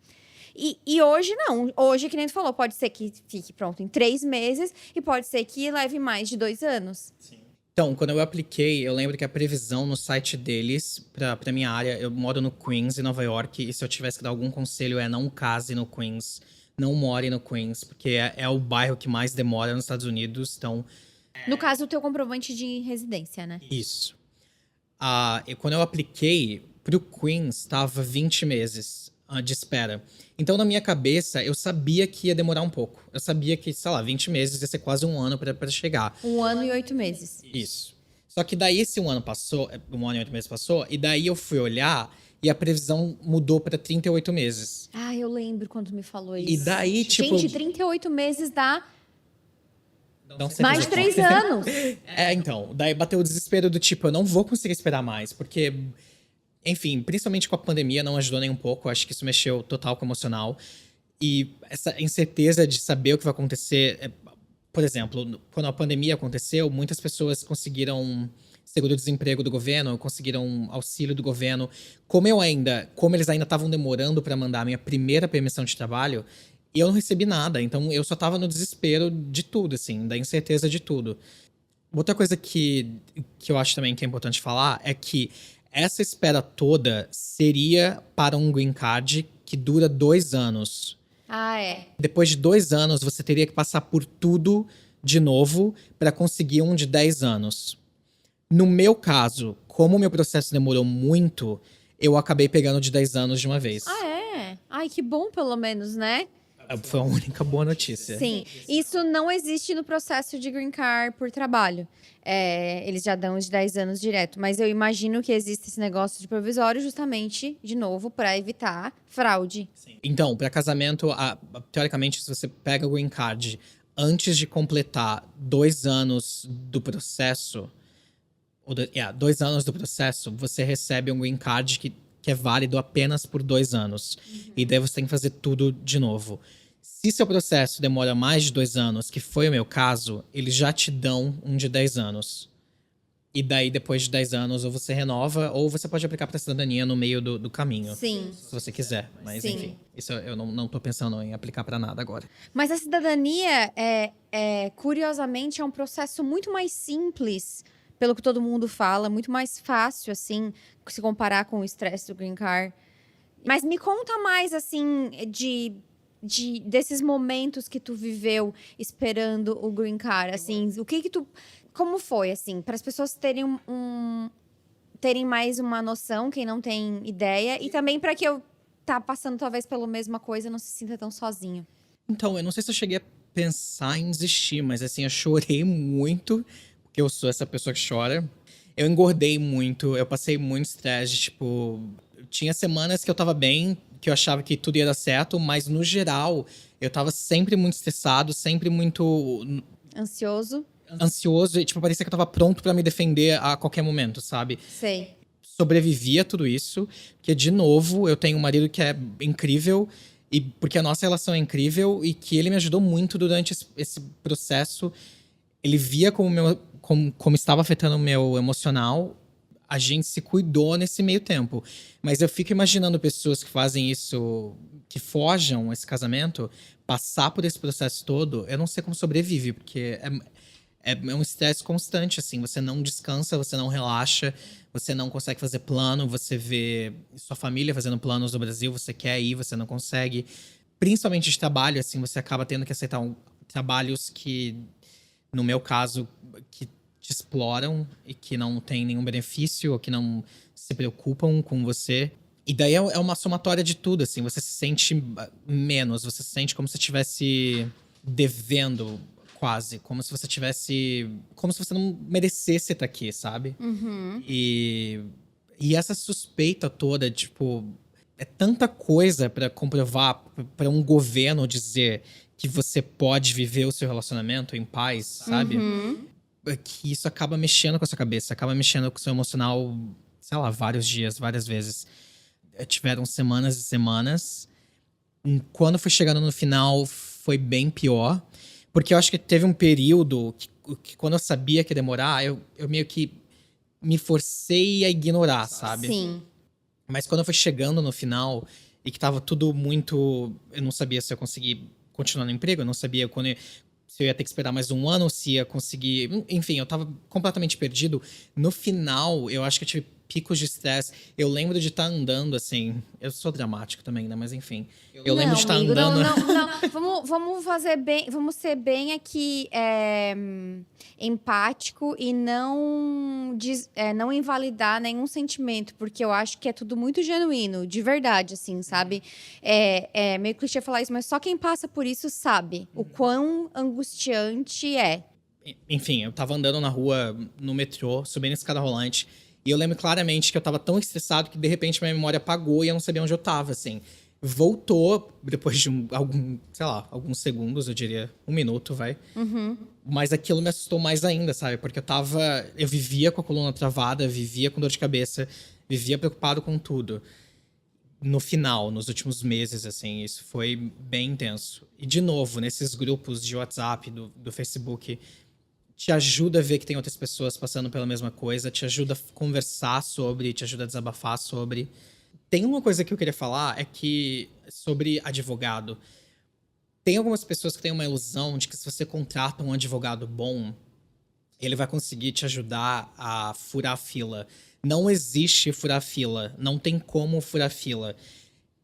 E hoje não. Hoje, que nem tu falou, pode ser que fique pronto em 3 meses e pode ser que leve mais de 2 anos. Sim. Então, quando eu apliquei, eu lembro que a previsão no site deles, pra minha área, eu moro no Queens, em Nova York, e se eu tivesse que dar algum conselho não case no Queens, não more no Queens, porque é o bairro que mais demora nos Estados Unidos, então... No caso, o teu comprovante de residência, né? Isso. Quando eu apliquei pro Queens, estava 20 meses de espera. Então, na minha cabeça, eu sabia que ia demorar um pouco. Eu sabia que, sei lá, 20 meses ia ser quase um ano pra chegar. 1 ano e 8 meses. Isso. Só que daí esse 1 ano passou, 1 ano e 8 meses passou, e daí eu fui olhar e a previsão mudou pra 38 meses. Ah, eu lembro quando tu me falou isso. E daí, tipo... Gente, 38 meses dá Não sei mais de fazer 3 anos. Então, daí bateu o desespero do tipo, eu não vou conseguir esperar mais, porque... Enfim, principalmente com a pandemia, não ajudou nem um pouco. Acho que isso mexeu total com o emocional. E essa incerteza de saber o que vai acontecer... Por exemplo, quando a pandemia aconteceu, muitas pessoas conseguiram seguro-desemprego do governo, conseguiram auxílio do governo. Como eles ainda estavam demorando para mandar a minha primeira permissão de trabalho, eu não recebi nada. Então, eu só tava no desespero de tudo, assim, da incerteza de tudo. Outra coisa que eu acho também que é importante falar é que essa espera toda seria para um green card que dura 2 anos. Ah, é. Depois de 2 anos, você teria que passar por tudo de novo para conseguir um de 10 anos. No meu caso, como o meu processo demorou muito, eu acabei pegando de 10 anos de uma vez. Ah, é? Ai, que bom, pelo menos, né? Foi a única boa notícia. Sim, isso não existe no processo de green card por trabalho. Eles já dão os 10 anos direto. Mas eu imagino que existe esse negócio de provisório justamente, de novo, para evitar fraude. Sim. Então, para casamento, teoricamente, se você pega o green card antes de completar 2 anos do processo, 2 anos do processo, você recebe um green card que é válido apenas por 2 anos. E daí você tem que fazer tudo de novo. Se seu processo demora mais de 2 anos, que foi o meu caso, eles já te dão um de 10 anos. E daí, depois de 10 anos, ou você renova, ou você pode aplicar para cidadania no meio do caminho. Sim. Se você quiser. Mas, Sim. enfim, isso eu não tô pensando em aplicar para nada agora. Mas a cidadania, curiosamente, é um processo muito mais simples, pelo que todo mundo fala, muito mais fácil, assim, se comparar com o estresse do Green Card. Mas me conta mais, assim, desses momentos que tu viveu esperando o Green Card, assim, o que tu... Como foi, assim, para as pessoas terem terem mais uma noção, quem não tem ideia, e também para que eu tá passando talvez pela mesma coisa não se sinta tão sozinho. Então, eu não sei se eu cheguei a pensar em desistir, mas assim, eu chorei muito, porque eu sou essa pessoa que chora. Eu engordei muito, eu passei muito estresse, tipo, tinha semanas que eu tava bem, que eu achava que tudo ia dar certo, mas no geral, eu tava sempre muito estressado, sempre muito Ansioso? ansioso e, tipo, parecia que eu tava pronto pra me defender a qualquer momento, sabe? Sei. Sobrevivi a tudo isso, porque, de novo, eu tenho um marido que é incrível, e porque a nossa relação é incrível, e que ele me ajudou muito durante esse processo. Ele via como estava afetando o meu emocional, a gente se cuidou nesse meio tempo. Mas eu fico imaginando pessoas que fazem isso, que forjam esse casamento, passar por esse processo todo, eu não sei como sobrevive, porque é um estresse constante, assim. Você não descansa, você não relaxa, você não consegue fazer plano, você vê sua família fazendo planos no Brasil, você quer ir, você não consegue. Principalmente de trabalho, assim, você acaba tendo que aceitar trabalhos que, no meu caso, que te exploram e que não tem nenhum benefício, ou que não se preocupam com você. E daí é uma somatória de tudo, assim. Você se sente menos, você se sente como se estivesse devendo, quase. Como se você tivesse... Como se você não merecesse estar aqui, sabe? Uhum. E essa suspeita toda, tipo... É tanta coisa pra comprovar, pra um governo dizer que você pode viver o seu relacionamento em paz, sabe? Uhum. Que isso acaba mexendo com a sua cabeça, acaba mexendo com o seu emocional, sei lá, vários dias, várias vezes. Tiveram semanas e semanas. Quando foi chegando no final, foi bem pior. Porque eu acho que teve um período que quando eu sabia que ia demorar, eu meio que me forcei a ignorar, sabe? Sim. Mas quando foi chegando no final e que tava tudo muito... Eu não sabia se eu conseguia continuar no emprego, eu não sabia se eu ia ter que esperar mais um ano, se ia conseguir... Enfim, eu tava completamente perdido. No final, eu acho que eu tive picos de estresse. Eu lembro de estar andando, assim... Eu sou dramático também, né? Mas enfim. Eu lembro de estar amigo, andando... Não. Vamos fazer bem... Vamos ser bem aqui empático e não invalidar nenhum sentimento, porque eu acho que é tudo muito genuíno, de verdade, assim, sabe? É meio clichê falar isso, mas só quem passa por isso sabe o quão angustiante é. Enfim, eu tava andando na rua, no metrô, subindo a escada rolante. E eu lembro claramente que eu tava tão estressado que, de repente, minha memória apagou e eu não sabia onde eu tava, assim. Voltou depois de alguns segundos, eu diria. 1 minuto, vai. Uhum. Mas aquilo me assustou mais ainda, sabe? Porque eu vivia com a coluna travada, vivia com dor de cabeça, vivia preocupado com tudo. No final, nos últimos meses, assim, isso foi bem intenso. E, de novo, nesses grupos de WhatsApp, do Facebook... te ajuda a ver que tem outras pessoas passando pela mesma coisa, te ajuda a conversar sobre, te ajuda a desabafar sobre. Tem uma coisa que eu queria falar, é que sobre advogado. Tem algumas pessoas que têm uma ilusão de que se você contrata um advogado bom, ele vai conseguir te ajudar a furar a fila. Não existe furar a fila, não tem como furar a fila.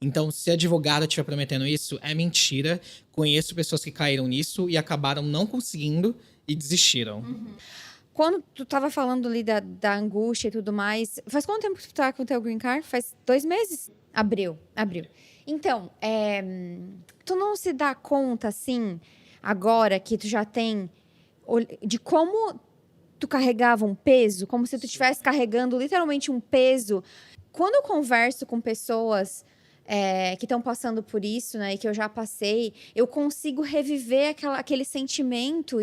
Então, se a advogada estiver prometendo isso, é mentira. Conheço pessoas que caíram nisso e acabaram não conseguindo e desistiram. Uhum. Quando tu tava falando ali da angústia e tudo mais, faz quanto tempo que tu tá com o teu Green Card? Faz 2 meses? Abril. Então, tu não se dá conta, assim, agora que tu já tem, de como tu carregava um peso, como se tu estivesse carregando literalmente um peso. Quando eu converso com pessoas que estão passando por isso, né? E que eu já passei, eu consigo reviver aquele sentimento.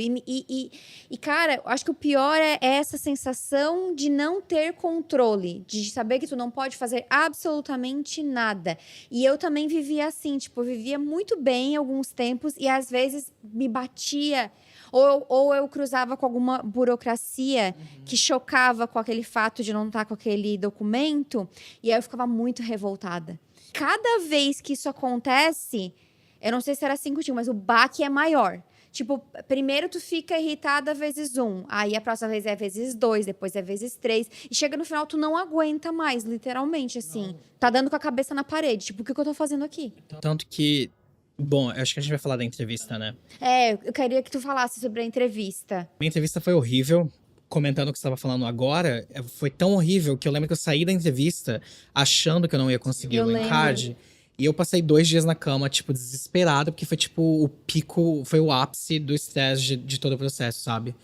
Cara, eu acho que o pior é essa sensação de não ter controle, de saber que tu não pode fazer absolutamente nada. E eu também vivia assim, tipo, eu vivia muito bem alguns tempos e às vezes me batia. Ou eu cruzava com alguma burocracia que chocava com aquele fato de não estar com aquele documento, e aí eu ficava muito revoltada. Cada vez que isso acontece, eu não sei se era assim contigo, mas o baque é maior. Tipo, primeiro tu fica irritada vezes 1, aí a próxima vez é vezes 2, depois é vezes 3, e chega no final tu não aguenta mais, literalmente, assim. Não. Tá dando com a cabeça na parede, tipo, o que eu tô fazendo aqui? Tanto que, bom, acho que a gente vai falar da entrevista, né? Eu queria que tu falasse sobre a entrevista. Minha entrevista foi horrível. Comentando o que você estava falando agora, foi tão horrível que eu lembro que eu saí da entrevista achando que eu não ia conseguir o encarte. E eu passei 2 dias na cama, tipo, desesperado, porque foi tipo o pico, foi o ápice do estresse de todo o processo, sabe?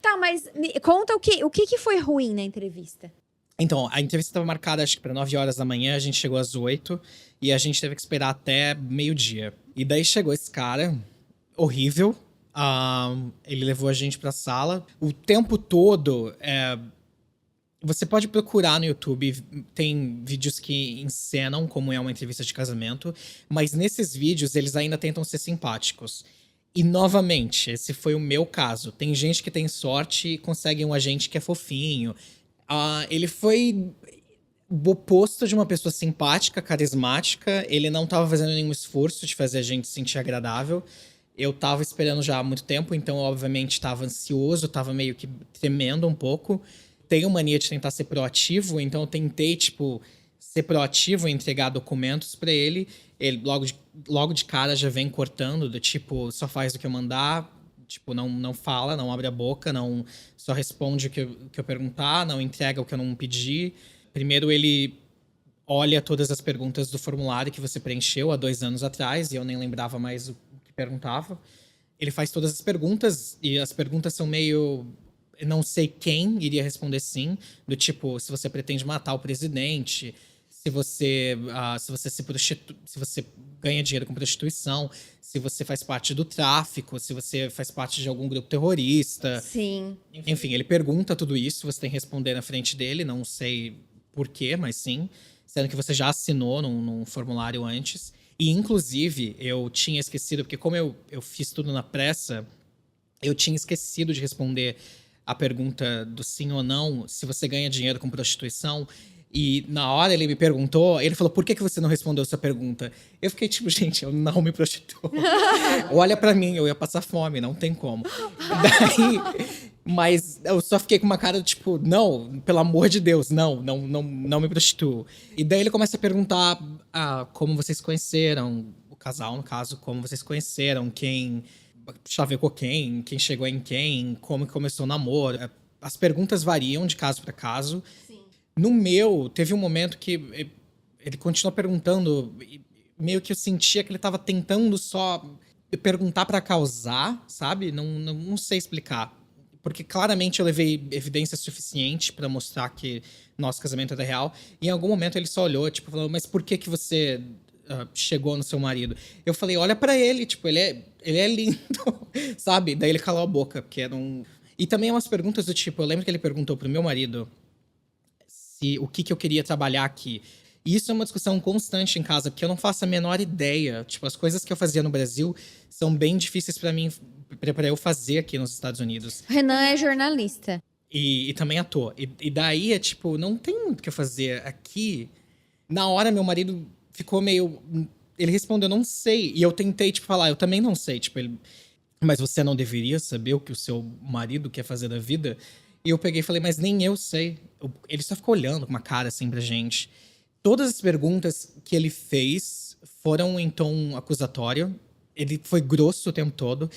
Tá, mas conta o que foi ruim na entrevista? Então, a entrevista estava marcada, acho que para 9 horas da manhã, a gente chegou às 8 e a gente teve que esperar até meio-dia. E daí chegou esse cara, horrível. Ele levou a gente pra sala. O tempo todo, você pode procurar no YouTube, tem vídeos que encenam como é uma entrevista de casamento, mas nesses vídeos eles ainda tentam ser simpáticos. E, novamente, esse foi o meu caso. Tem gente que tem sorte e consegue um agente que é fofinho. Ele foi o oposto de uma pessoa simpática, carismática. Ele não tava fazendo nenhum esforço de fazer a gente se sentir agradável. Eu tava esperando já há muito tempo, então, obviamente, tava ansioso, tava meio que tremendo um pouco. Tenho mania de tentar ser proativo, então eu tentei, tipo, ser proativo e entregar documentos pra ele. Ele, logo de cara, já vem cortando, do tipo, só faz o que eu mandar, tipo, não fala, não abre a boca, não só responde o que eu perguntar, não entrega o que eu não pedi. Primeiro, ele olha todas as perguntas do formulário que você preencheu há 2 anos atrás, e eu nem lembrava mais o perguntava. Ele faz todas as perguntas, e as perguntas são meio... Eu não sei quem iria responder sim, do tipo, se você pretende matar o presidente, se você se você ganha dinheiro com prostituição, se você faz parte do tráfico, se você faz parte de algum grupo terrorista. Sim. Enfim, ele pergunta tudo isso, você tem que responder na frente dele, não sei por quê, mas sim. Sendo que você já assinou num formulário antes. E, inclusive, eu tinha esquecido, porque como eu fiz tudo na pressa, eu tinha esquecido de responder a pergunta do sim ou não, se você ganha dinheiro com prostituição. E na hora ele me perguntou, ele falou, por que você não respondeu essa pergunta? Eu fiquei tipo, gente, eu não me prostituo. Olha pra mim, eu ia passar fome, não tem como. Daí... Mas eu só fiquei com uma cara tipo, não, pelo amor de Deus, não me prostituo. E daí ele começa a perguntar como vocês conheceram, o casal, no caso, como vocês conheceram, quem chavecou quem chegou em quem, como que começou o namoro. As perguntas variam de caso para caso. Sim. No meu, teve um momento que ele continuou perguntando, meio que eu sentia que ele tava tentando só perguntar para causar, sabe? Não sei explicar. Porque claramente eu levei evidência suficiente pra mostrar que nosso casamento era real. E em algum momento ele só olhou, tipo, falou, mas por que você chegou no seu marido? Eu falei, olha pra ele, tipo, ele é lindo, sabe? Daí ele calou a boca, porque era um... E também umas perguntas do tipo, eu lembro que ele perguntou pro meu marido o que eu queria trabalhar aqui. E isso é uma discussão constante em casa, porque eu não faço a menor ideia. Tipo, as coisas que eu fazia no Brasil são bem difíceis pra mim, pra eu fazer aqui nos Estados Unidos. Renan é jornalista. E também ator. E daí é tipo, não tem muito o que fazer aqui. Na hora, meu marido ficou meio... Ele respondeu, não sei. E eu tentei, tipo, falar, eu também não sei. Tipo, ele... Mas você não deveria saber o que o seu marido quer fazer da vida? E eu peguei e falei, mas nem eu sei. Ele só ficou olhando com uma cara assim pra gente. Todas as perguntas que ele fez foram em tom acusatório. Ele foi grosso o tempo todo.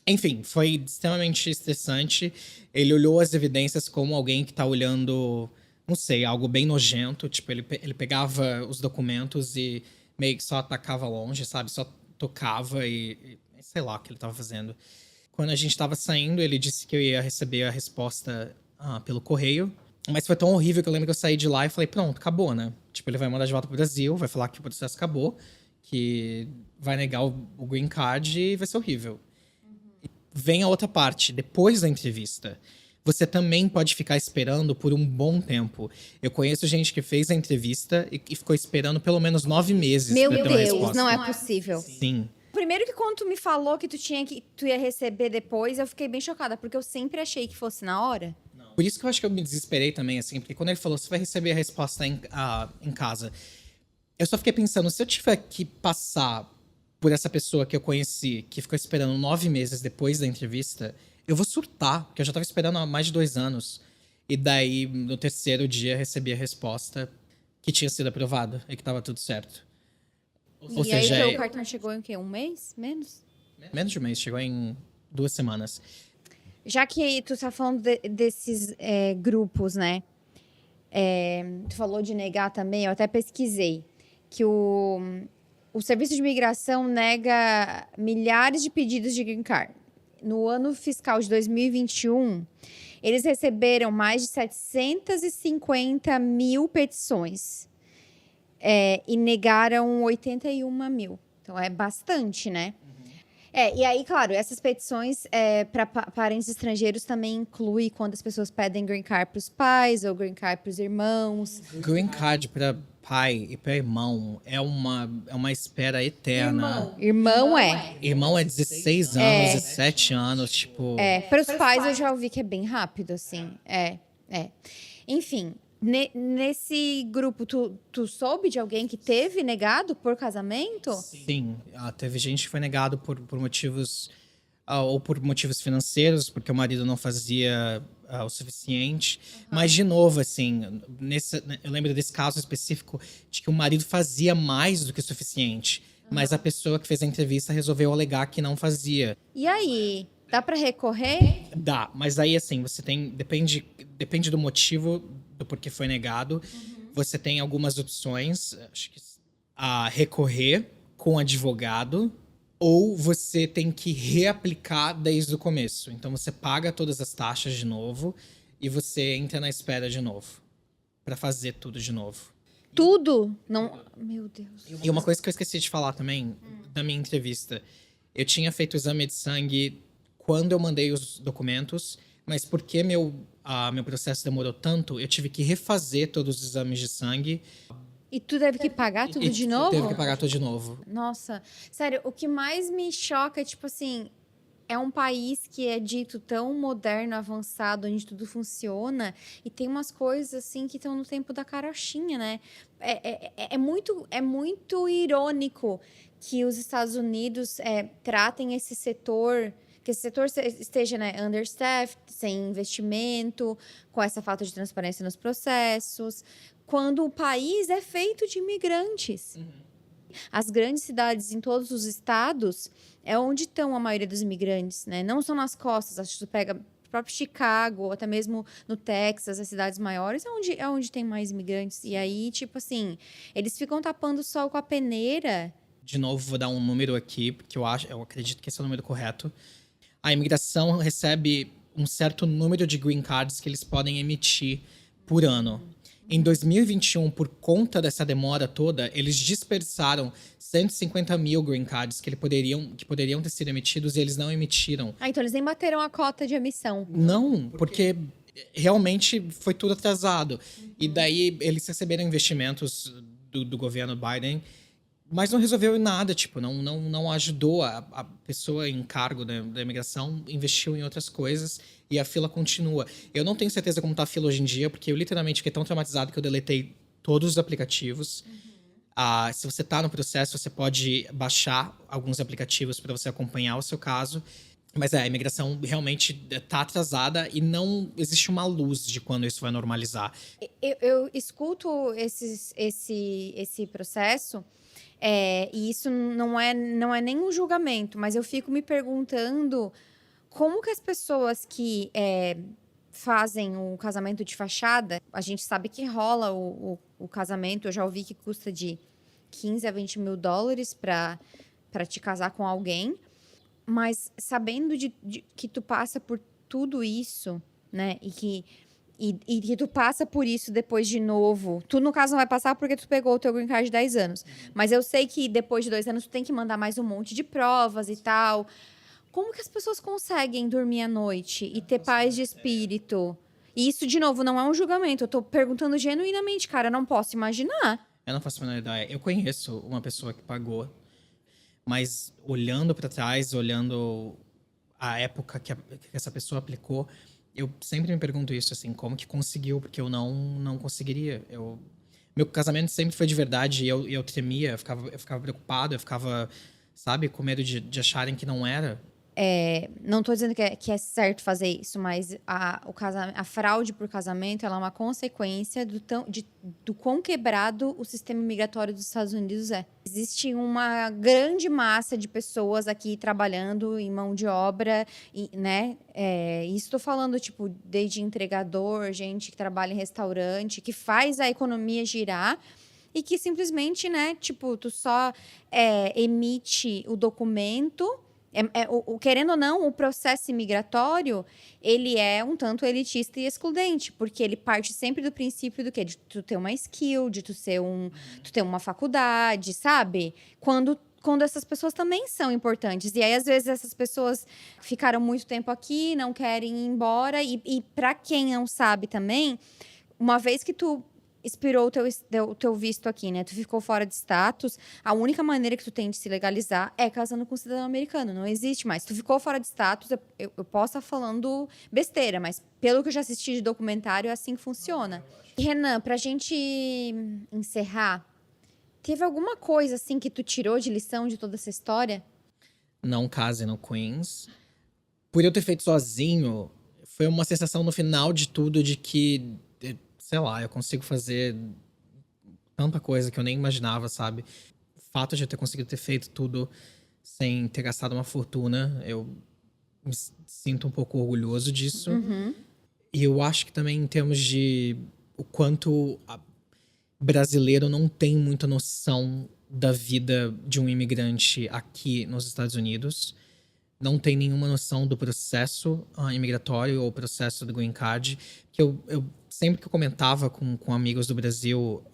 Enfim, foi extremamente estressante. Ele olhou as evidências como alguém que tá olhando, não sei, algo bem nojento. Tipo, ele pegava os documentos e meio que só atacava longe, sabe? Só tocava e sei lá o que ele tava fazendo. Quando a gente tava saindo, ele disse que eu ia receber a resposta pelo correio. Mas foi tão horrível que eu lembro que eu saí de lá e falei, pronto, acabou, né? Tipo, ele vai mandar de volta pro Brasil, vai falar que o processo acabou, que vai negar o green card e vai ser horrível. Vem a outra parte, depois da entrevista. Você também pode ficar esperando por um bom tempo. Eu conheço gente que fez a entrevista e ficou esperando pelo menos 9 meses Meu pra ter uma Deus, resposta. não é possível. Sim. Primeiro que quando tu me falou que tu ia receber depois, eu fiquei bem chocada, porque eu sempre achei que fosse na hora. Por isso que eu acho que eu me desesperei também, assim, porque quando ele falou, você vai receber a resposta em casa, eu só fiquei pensando, se eu tiver que passar por essa pessoa que eu conheci, que ficou esperando 9 meses depois da entrevista, eu vou surtar, porque eu já tava esperando há mais de 2 anos. E daí, no terceiro dia, recebi a resposta que tinha sido aprovada e que tava tudo certo. Ou E aí, seja, teu cartão chegou em o quê? Um mês? Menos? menos de um mês, chegou em 2 semanas. Já que tu tá falando desses grupos, né? Tu falou de negar também, eu até pesquisei. Que o Serviço de Imigração nega milhares de pedidos de green card. No ano fiscal de 2021, eles receberam mais de 750 mil petições. E negaram 81 mil. Então, é bastante, né? E aí, claro, essas petições para parentes estrangeiros também inclui quando as pessoas pedem green card para os pais ou green card para os irmãos. Green card para pai e para irmão é uma espera eterna. Irmão é. Irmão é 16 anos e 7 anos, tipo. Para os pais eu já ouvi que é bem rápido, assim. Enfim, nesse grupo, tu soube de alguém que teve negado por casamento? Sim, teve gente que foi negado por motivos. Ou por motivos financeiros, porque o marido não fazia o suficiente. Mas, de novo, assim, eu lembro desse caso específico de que o marido fazia mais do que o suficiente. Mas a pessoa que fez a entrevista resolveu alegar que não fazia. E aí, dá para recorrer? Dá, mas aí, assim, você tem. Depende do motivo do porquê foi negado. Você tem algumas opções, acho que recorrer com advogado. Ou você tem que reaplicar desde o começo. Então você paga todas as taxas de novo e você entra na espera de novo para fazer tudo de novo. Tudo? Não. Meu Deus. E uma coisa que eu esqueci de falar também da minha entrevista, eu tinha feito o exame de sangue quando eu mandei os documentos, mas porque meu processo demorou tanto, eu tive que refazer todos os exames de sangue. E tu teve que pagar tudo de novo? Teve que pagar tudo de novo. Nossa, sério, o que mais me choca é, tipo assim, é um país que é dito tão moderno, avançado, onde tudo funciona, e tem umas coisas, assim, que estão no tempo da carochinha, né? É muito irônico que os Estados Unidos tratem esse setor... Que esse setor esteja, né, understaffed, sem investimento, com essa falta de transparência nos processos, quando o país é feito de imigrantes. As grandes cidades em todos os estados é onde estão a maioria dos imigrantes, né? Não são nas costas, acho que tu pega o próprio Chicago, ou até mesmo no Texas, as cidades maiores, é onde tem mais imigrantes. E aí, tipo assim, eles ficam tapando o sol com a peneira. De novo, vou dar um número aqui, porque eu acredito que esse é o número correto. A imigração recebe um certo número de green cards que eles podem emitir por ano. Em 2021, por conta dessa demora toda, eles dispersaram 150 mil green cards que poderiam ter sido emitidos e eles não emitiram. Então eles nem bateram a cota de emissão. Não, porque realmente foi tudo atrasado. E daí eles receberam investimentos do governo Biden, mas não resolveu nada, tipo, não ajudou. A pessoa em cargo da imigração investiu em outras coisas e a fila continua. Eu não tenho certeza como tá a fila hoje em dia, porque eu literalmente fiquei tão traumatizado que eu deletei todos os aplicativos. Se você tá no processo, você pode baixar alguns aplicativos para você acompanhar o seu caso. Mas a imigração realmente tá atrasada e não existe uma luz de quando isso vai normalizar. Eu escuto esse processo... e isso não é nem um julgamento, mas eu fico me perguntando como que as pessoas que fazem o casamento de fachada, a gente sabe que rola o casamento, eu já ouvi que custa de 15 a 20 mil dólares para te casar com alguém, mas sabendo de que tu passa por tudo isso, né, e que e que tu passa por isso depois de novo. Tu, no caso, não vai passar porque tu pegou o teu green card de 10 anos. Mas eu sei que depois de 2 anos tu tem que mandar mais um monte de provas e tal. Como que as pessoas conseguem dormir à noite e ter paz de espírito? E isso, de novo, não é um julgamento. Eu tô perguntando genuinamente, cara. Eu não posso imaginar. Eu não faço a menor ideia. Eu conheço uma pessoa que pagou, mas olhando pra trás, olhando a época que essa pessoa aplicou, eu sempre me pergunto isso, assim, como que conseguiu? Porque eu não conseguiria. Meu casamento sempre foi de verdade e eu temia, eu ficava preocupado, eu ficava, sabe, com medo de acharem que não era. Não tô dizendo que é certo fazer isso, mas a fraude por casamento, ela é uma consequência do quão quebrado o sistema migratório dos Estados Unidos é. Existe uma grande massa de pessoas aqui trabalhando em mão de obra, né? Isso tô falando, tipo, desde entregador, gente que trabalha em restaurante, que faz a economia girar. E que simplesmente, né, tipo, tu só emite o documento. Querendo ou não, o processo imigratório, ele é um tanto elitista e excludente, porque ele parte sempre do princípio do quê? De tu ter uma skill, de tu ter uma faculdade, sabe? Quando essas pessoas também são importantes. E aí, às vezes, essas pessoas ficaram muito tempo aqui, não querem ir embora. E para quem não sabe também, uma vez que tu expirou o teu visto aqui, né? Tu ficou fora de status. A única maneira que tu tem de se legalizar é casando com um cidadão americano. Não existe mais. Tu ficou fora de status, eu posso estar falando besteira, mas pelo que eu já assisti de documentário, é assim que funciona. E, Renan, pra gente encerrar, teve alguma coisa assim que tu tirou de lição de toda essa história? Não case no Queens. Por eu ter feito sozinho, foi uma sensação no final de tudo de que, sei lá, eu consigo fazer tanta coisa que eu nem imaginava, sabe? O fato de eu ter conseguido ter feito tudo sem ter gastado uma fortuna, eu me sinto um pouco orgulhoso disso. E eu acho que também em termos de o quanto brasileiro não tem muita noção da vida de um imigrante aqui nos Estados Unidos. Não tem nenhuma noção do processo imigratório ou processo do green card. Que eu sempre que eu comentava com amigos do Brasil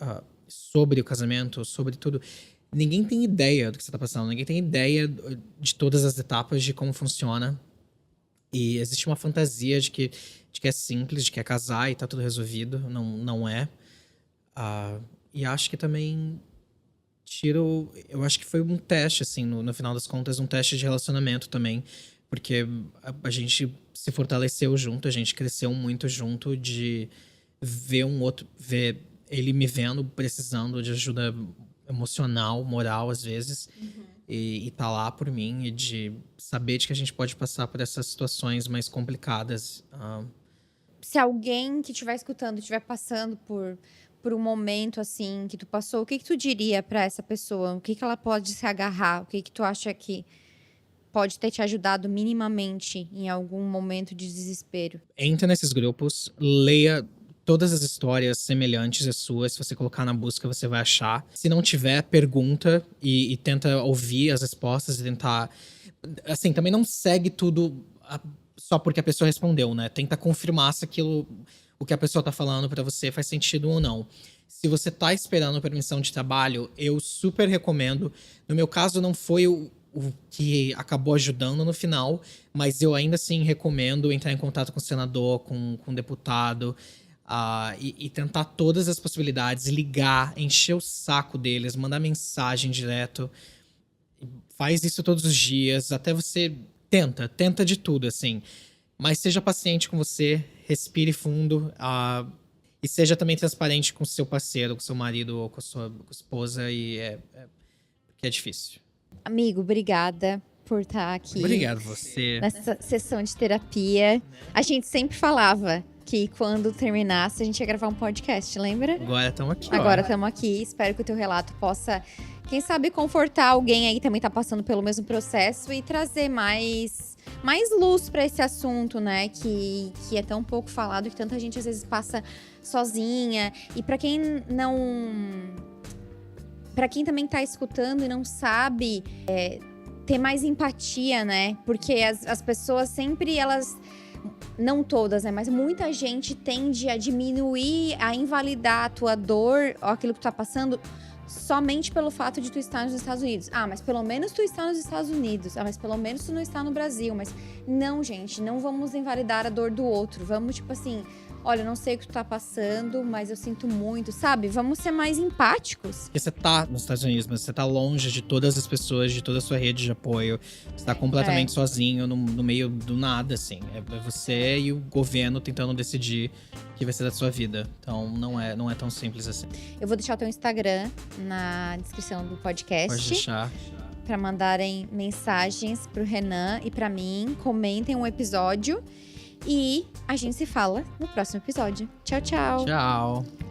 sobre o casamento, sobre tudo, ninguém tem ideia do que você está passando. Ninguém tem ideia de todas as etapas, de como funciona. E existe uma fantasia de que é simples, de que é casar e tá tudo resolvido. Não é. E acho que também eu acho que foi um teste, assim, no final das contas, um teste de relacionamento também. Porque a gente se fortaleceu junto, a gente cresceu muito junto, de ver ver ele me vendo precisando de ajuda emocional, moral, às vezes. E tá lá por mim, e de saber de que a gente pode passar por essas situações mais complicadas. Se alguém que estiver escutando estiver passando por um momento assim que tu passou, o que tu diria para essa pessoa? O que ela pode se agarrar? O que tu acha que pode ter te ajudado minimamente em algum momento de desespero? Entra nesses grupos, leia todas as histórias semelhantes às suas. Se você colocar na busca, você vai achar. Se não tiver, pergunta e tenta ouvir as respostas e tentar... Assim, também não segue tudo só porque a pessoa respondeu, né? Tenta confirmar se o que a pessoa tá falando pra você faz sentido ou não. Se você tá esperando permissão de trabalho, eu super recomendo. No meu caso, não foi o que acabou ajudando no final, mas eu ainda assim recomendo entrar em contato com o senador, com o deputado, e tentar todas as possibilidades, ligar, encher o saco deles, mandar mensagem direto. Faz isso todos os dias, até você tenta de tudo, assim. Mas seja paciente com você, respire fundo, e seja também transparente com o seu parceiro, com o seu marido ou com a sua esposa, porque é difícil. Amigo, obrigada por estar aqui. Obrigado você. Nessa sessão de terapia. A gente sempre falava que quando terminasse a gente ia gravar um podcast, lembra? Agora estamos aqui. Agora estamos aqui. Espero que o teu relato possa, quem sabe, confortar alguém aí que também tá passando pelo mesmo processo e trazer mais luz para esse assunto, né? Que é tão pouco falado, que tanta gente às vezes passa sozinha. E para quem para quem também tá escutando e não sabe, ter mais empatia, né? Porque as pessoas sempre, não todas, né? Mas muita gente tende a diminuir, a invalidar a tua dor, ou aquilo que tu tá passando, somente pelo fato de tu estar nos Estados Unidos. Ah, mas pelo menos tu está nos Estados Unidos. Ah, mas pelo menos tu não está no Brasil. Mas não, gente, não vamos invalidar a dor do outro. Vamos, tipo assim, olha, eu não sei o que tu tá passando, mas eu sinto muito, sabe? Vamos ser mais empáticos. Porque você tá nos Estados Unidos, mas você tá longe de todas as pessoas, de toda a sua rede de apoio. Você tá completamente sozinho, no meio do nada, assim. É você e o governo tentando decidir o que vai ser da sua vida. Então, não é tão simples assim. Eu vou deixar o teu Instagram na descrição do podcast. Pode deixar. Pra mandarem mensagens pro Renan e pra mim. Comentem um episódio. E a gente se fala no próximo episódio. Tchau, tchau. Tchau.